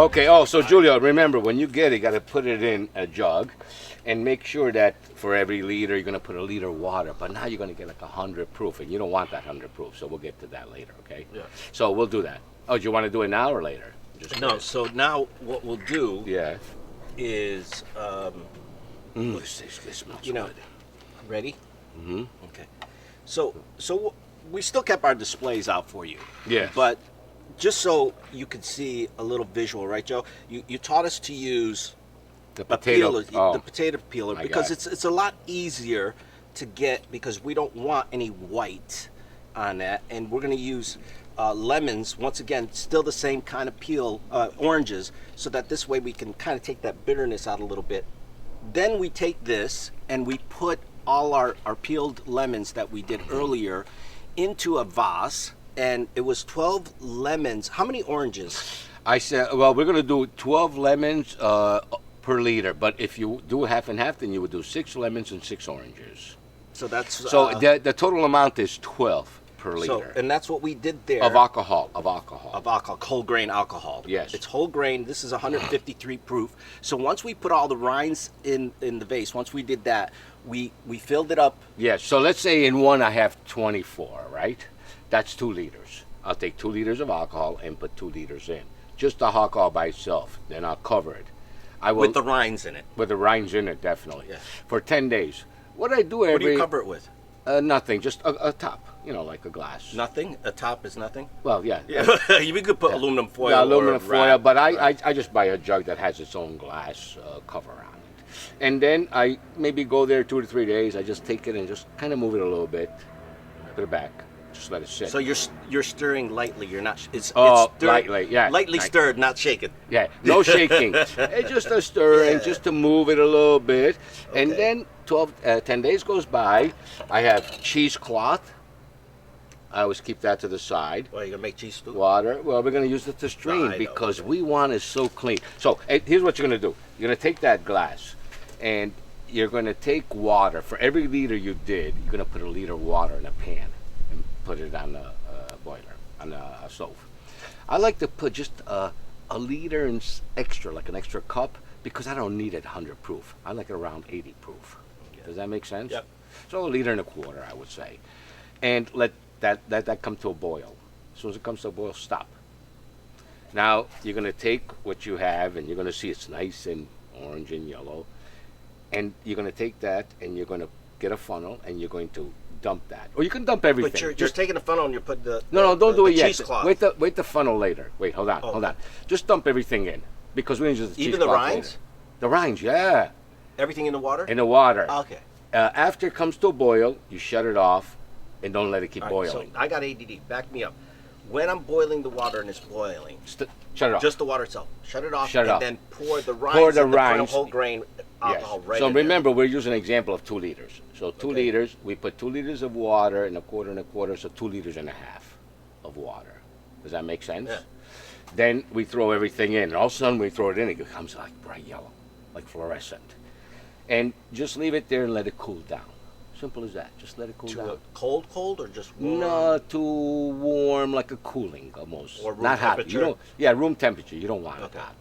Okay. Oh, so Giulio, remember when you get it, you got to put it in a jug, and make sure that for every liter you're going to put a liter of water. But now you're going to get like 100 proof, and you don't want that 100 proof. So we'll get to that later. Okay. Yeah. So we'll do that. Oh, do you want to do it now or later? Just No. So now what we'll do Yeah. is, This smells good. ready? Mm-hmm. Okay. So we still kept our displays out for you. Yes. But just so you could see a little visual, right, Joe? You taught us to use The a potato. peeler, Oh. the potato peeler, My because God. it's a lot easier to get, because we don't want any white on that, and we're going to use lemons, once again, still the same kind of peel, oranges, so that this way we can kind of take that bitterness out a little bit. Then we take this and we put all our peeled lemons that we did earlier into a vase, and it was 12 lemons. How many oranges? I said, well, we're going to do 12 lemons per liter, but if you do half and half, then you would do 6 lemons and 6 oranges. So that's So the total amount is 12 per so, liter and that's what we did there. of alcohol. Of alcohol, whole grain alcohol. Yes. It's whole grain. This is 153 proof. So once we put all the rinds in the vase, once we did that, we filled it up. Yes. So let's say in one I have 24, right? That's 2 liters. I'll take 2 liters of alcohol and put 2 liters in. Just the alcohol by itself. Then I'll cover it. I will With the rinds in it. with the rinds in it, definitely. Yes. For 10 days. What I do every What do you cover it with? nothing, just a top, like a glass. Nothing? A top is nothing? Well, yeah. Yeah. You could put aluminum foil. Yeah, aluminum or foil, wrap. but I just buy a jug that has its own glass cover on it. And then I maybe go there 2 to 3 days. I just take it and just kind of move it a little bit, put it back, just let it sit. So you're stirring lightly. You're not. It's Oh, stirred, lightly, yeah. Lightly Right. stirred, not shaken. Yeah, no shaking. It's just a stirring, Yeah. just to move it a little bit. And Okay. then 10 days goes by. I have cheesecloth. I always keep that to the side. Well, you're gonna make cheese stew. Water. Well, we're going to use it to strain I know. because we want it so clean. So here's what you're going to do. You're going to take that glass and you're going to take water. For every liter you did, you're going to put a liter of water in a pan and put it on the boiler, on the stove. I like to put just a liter and extra, like an extra cup, because I don't need it 100 proof. I like it around 80 proof. Does that make sense? Yep. So a liter and a quarter, I would say. And let that come to a boil. As soon as it comes to a boil, stop. Now you're going to take what you have, and you're going to see it's nice and orange and yellow. And you're going to take that, and you're going to get a funnel, and you're going to dump that. Or you can dump everything. But you're just taking the funnel and you put the No, don't do it yet. cheesecloth. Wait the funnel later. Wait, hold on, Oh, hold okay. on. Just dump everything in because we need to use the Even the cheesecloth rinds? later. The rinds, yeah, Everything in the water. in the water. Okay. After it comes to a boil, you shut it off, and don't let it keep All right, boiling. so I got ADD. Back me up. When I'm boiling the water and it's boiling, Shut it off. just the water itself, shut it off, Shut it and off. then pour the rinds. Pour the in the rinds. whole grain alcohol Yes. right So in there. remember, we're using an example of 2 liters. So 2 Okay. liters, we put 2 liters of water and a quarter, so 2 liters and a half of water. Does that make sense? Yeah. Then we throw everything in, and all of a sudden we throw it in, it becomes like bright yellow, like fluorescent. And just leave it there and let it cool down. Simple as that. Just let it cool To down. a cold or just warm? No, too warm, like a cooling almost. Or room Not hot. temperature? You don't. Yeah, room temperature. You don't want Okay. it hot.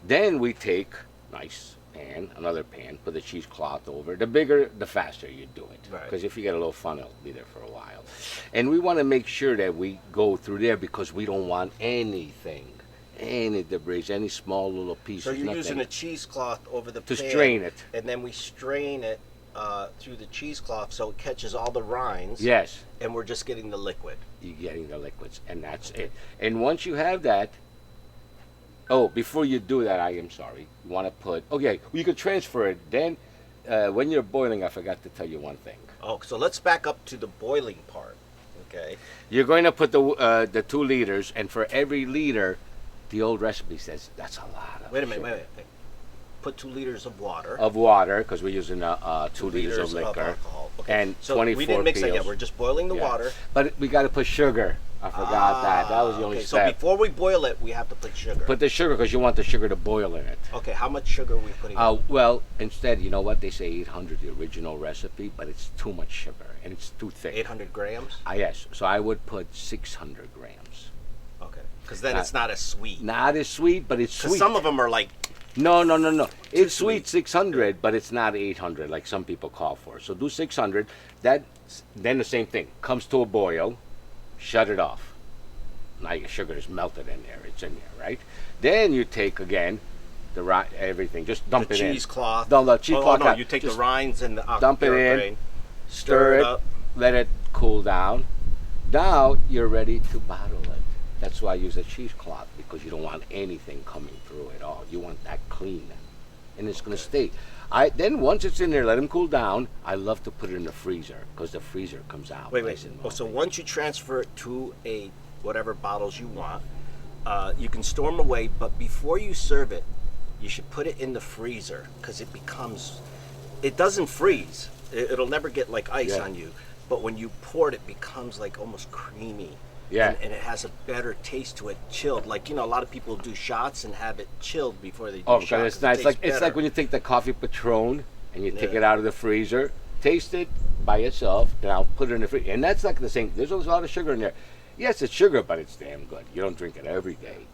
Then we take nice pan, another pan, put the cheesecloth over. The bigger, the faster you do it. Right. Because if you get a little funnel, it'll be there for a while. And we want to make sure that we go through there because we don't want anything, any debris, any small little pieces. So you're nothing. using a cheesecloth over the To pan, strain it. and then we strain it through the cheesecloth so it catches all the rinds. Yes. And we're just getting the liquid. You're getting the liquids, and that's it. And once you have that, before you do that, I am sorry. You want to put, you can transfer it. Then, when you're boiling, I forgot to tell you one thing. Oh, so let's back up to the boiling part. Okay. You're going to put the 2 liters, and for every liter, the old recipe says that's a lot of Wait a minute. sugar. Wait. Put 2 liters of water. Of water, because we're using 2 liters of liquor. alcohol. Okay. And so 24 we didn't mix that yet. peels. We're just boiling the Yeah. water. But we got to put sugar. I forgot that. That was the only okay, step. So before we boil it, we have to put sugar. Put the sugar because you want the sugar to boil in it. Okay, how much sugar are we putting in? Well, instead, you know what? They say 800, the original recipe, but it's too much sugar and it's too thick. 800 grams? Yes, so I would put 600 grams. Okay. Because then it's not as sweet. Not as sweet, but it's Because sweet. some of them are like, No. It's sweet. sweet 600, but it's not 800 like some people call for. So do 600. Then the same thing. Comes to a boil, shut it off. Now your sugar is melted in there. It's in there, right? Then you take again everything. Just dump the it in. cheesecloth. No, the cheesecloth. No, you take the just rinds and the dump it in, grain, stir it, up. let it cool down. Now you're ready to bottle it. That's why I use a cheesecloth, because you don't want anything coming through at all. You want that clean, and it's going to stay. Then once it's in there, let them cool down. I love to put it in the freezer, because the freezer comes out. Wait. Nice and Oh, so melty. once you transfer it to a whatever bottles you want, you can store them away. But before you serve it, you should put it in the freezer, because it doesn't freeze. It'll never get like ice Yeah. on you. But when you pour it, it becomes like almost creamy. Yeah. And it has a better taste to it, chilled. Like, a lot of people do shots and have it chilled before they do Oh, shots. because it's nice. tastes It's like better. when you take the coffee Patron and you take Yeah. it out of the freezer, taste it by itself, then I'll put it in the freezer. And that's like the same. There's a lot of sugar in there. Yes, it's sugar, but it's damn good. You don't drink it every day,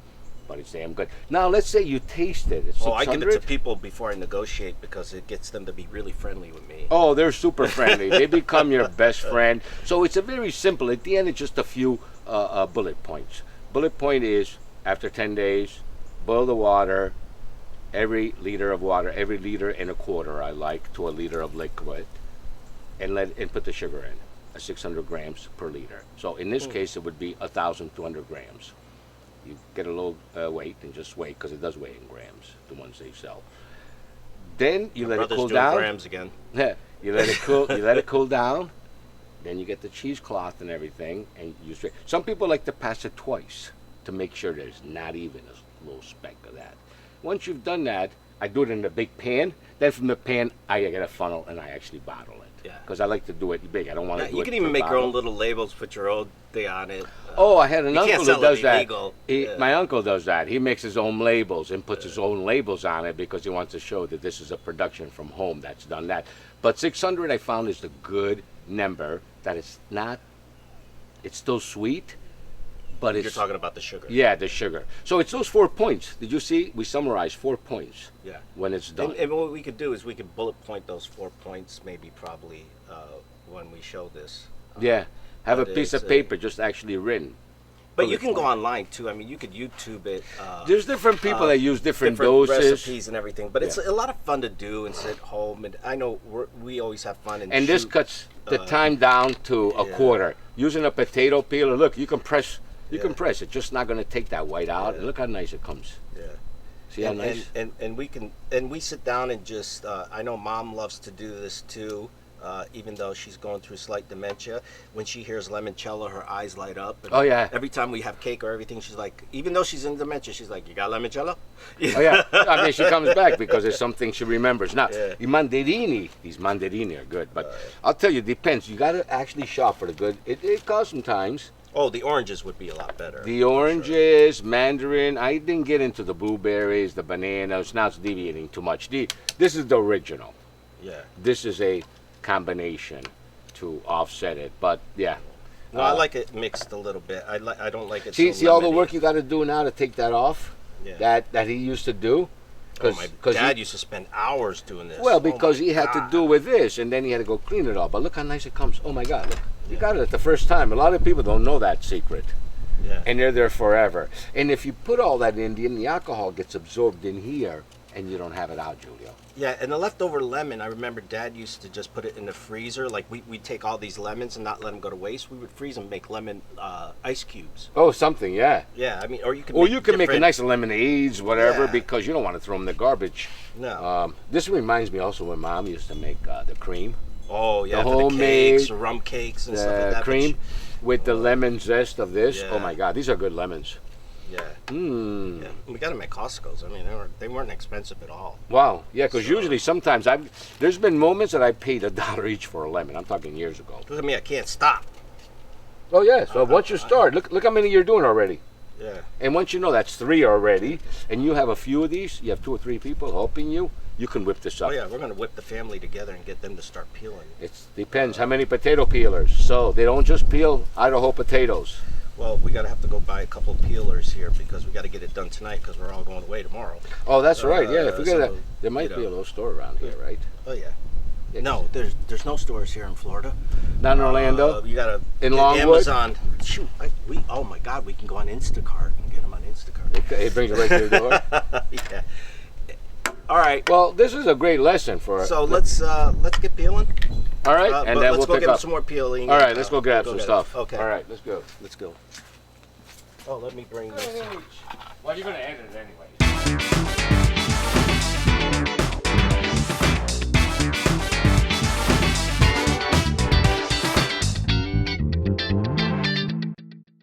but it's damn good. Now, let's say you taste it. It's 600. Oh, I give it to people before I negotiate, because it gets them to be really friendly with me. Oh, they're super friendly. They become your best friend. So it's a very simple. At the end, it's just a few bullet points. Bullet point is, after 10 days, boil the water, every liter of water, every liter and a quarter, I like, to a liter of liquid, and put the sugar in, 600 grams per liter. So in this case, it would be 1,200 grams. You get a little weight and just weigh, because it does weigh in grams, the ones they sell. Then you let it Brother's cool doing down. grams again. You let it cool. You let it cool down. Then you get the cheesecloth and everything, and you straight. Some people like to pass it twice to make sure there's not even a little speck of that. Once you've done that, I do it in a big pan. Then from the pan, I get a funnel and I actually bottle it. Yeah. Because I like to do it big. I don't want to do it. You can even per make your bottle. own little labels, put your own thing on it. Oh, I had an You can't uncle sell who does it that. illegal. Yeah. My uncle does that. He makes his own labels and puts his own labels on it, because he wants to show that this is a production from home that's done that. But 600, I found, is the good number. That it's not. It's still sweet, but You're it's talking about the sugar. yeah, the sugar. So it's those 4 points. Did you see? We summarized 4 points Yeah. when it's done. And what we could do is we could bullet point those 4 points, maybe probably when we show this. Yeah, have a but piece it's of paper just actually written. But you bullet can go point. online too. I mean, you could YouTube it. There's different people that use different doses. recipes and everything. But it's Yeah. a lot of fun to do and sit home. And I know we always have fun. And this shoot. cuts the time down to a yeah. quarter. Using a potato peeler, look, you can press. You can press. It's just not going to take that white out. Yeah. And look how nice it comes. Yeah. See how nice? And we sit down and just I know Mom loves to do this too, even though she's going through slight dementia. When she hears limoncello, her eyes light up. And Oh, yeah. Every time we have cake or everything, she's like, even though she's in dementia, she's like, "You got limoncello?" Oh yeah, I mean she comes back because it's something she remembers. Now, Yeah. the mandarini, these mandarini are good, but I'll tell you, it depends. You got to actually shop for the good. It costs sometimes. Oh, the oranges would be a lot better. The oranges, mandarin. I didn't get into the blueberries, the bananas. Now it's deviating too much. This is the original. Yeah. This is a combination to offset it, but yeah. No, I like it mixed a little bit. I don't like it. See, so see all the lemony. work you got to do now to take that off. Yeah. That he used to do. Oh, my he- dad used to spend hours doing this. Well, Oh, because my he had to God. do with this, and then he had to go clean it all. But look how nice it comes. Oh my God, look. You got it the first time. A lot of people don't know that secret. Yeah. And they're there forever. And if you put all that in, the alcohol gets absorbed in here, and you don't have it out, Giulio. Yeah, and the leftover lemon, I remember Dad used to just put it in the freezer. Like, we'd take all these lemons and not let them go to waste. We would freeze them, make lemon ice cubes. Oh, something, yeah. Yeah, I mean, or you could Or make you can make a different- nice lemonades, whatever, Yeah. because you don't want to throw them in the garbage. No. This reminds me also when Mom used to make the cream. Oh, yeah, the for the homemade, cakes, rum cakes and stuff like The that. but cream with the lemon zest of this. Yeah. Oh my God, these are good lemons. Yeah. Mmm. Yeah. We got them at Costco's. I mean, they weren't expensive at all. Wow, yeah, because So- usually sometimes there's been moments that I paid $1 each for a lemon. I'm talking years ago. Look at me, I can't stop. Oh yeah, so once you start, look how many you're doing already. Yeah. And once you know that's 3 already, and you have a few of these, you have 2 or 3 people helping you, you can whip this Oh, up. yeah, we're going to whip the family together and get them to start peeling. It depends how many potato peelers. So they don't just peel Idaho potatoes. Well, we gotta have to go buy a couple peelers here because we got to get it done tonight because we're all going away tomorrow. Oh, that's right. Yeah, if we get so, there might you be a know. little store around here, right? Oh yeah. Yeah, No, there's no stores here in Florida. not in Orlando. You gotta In get Longwood? Amazon. Shoot, oh my God, we can go on Instacart and get them on Instacart. It brings it right to your door. Yeah. All right. Well, this is a great lesson for. So let's get peeling. All right, But and then let's we'll go pick get up some more peeling. All right, and, let's go grab some get it. stuff. Okay. All right, let's go. Let's go. Oh, let me bring this. Well, you're gonna edit it anyway.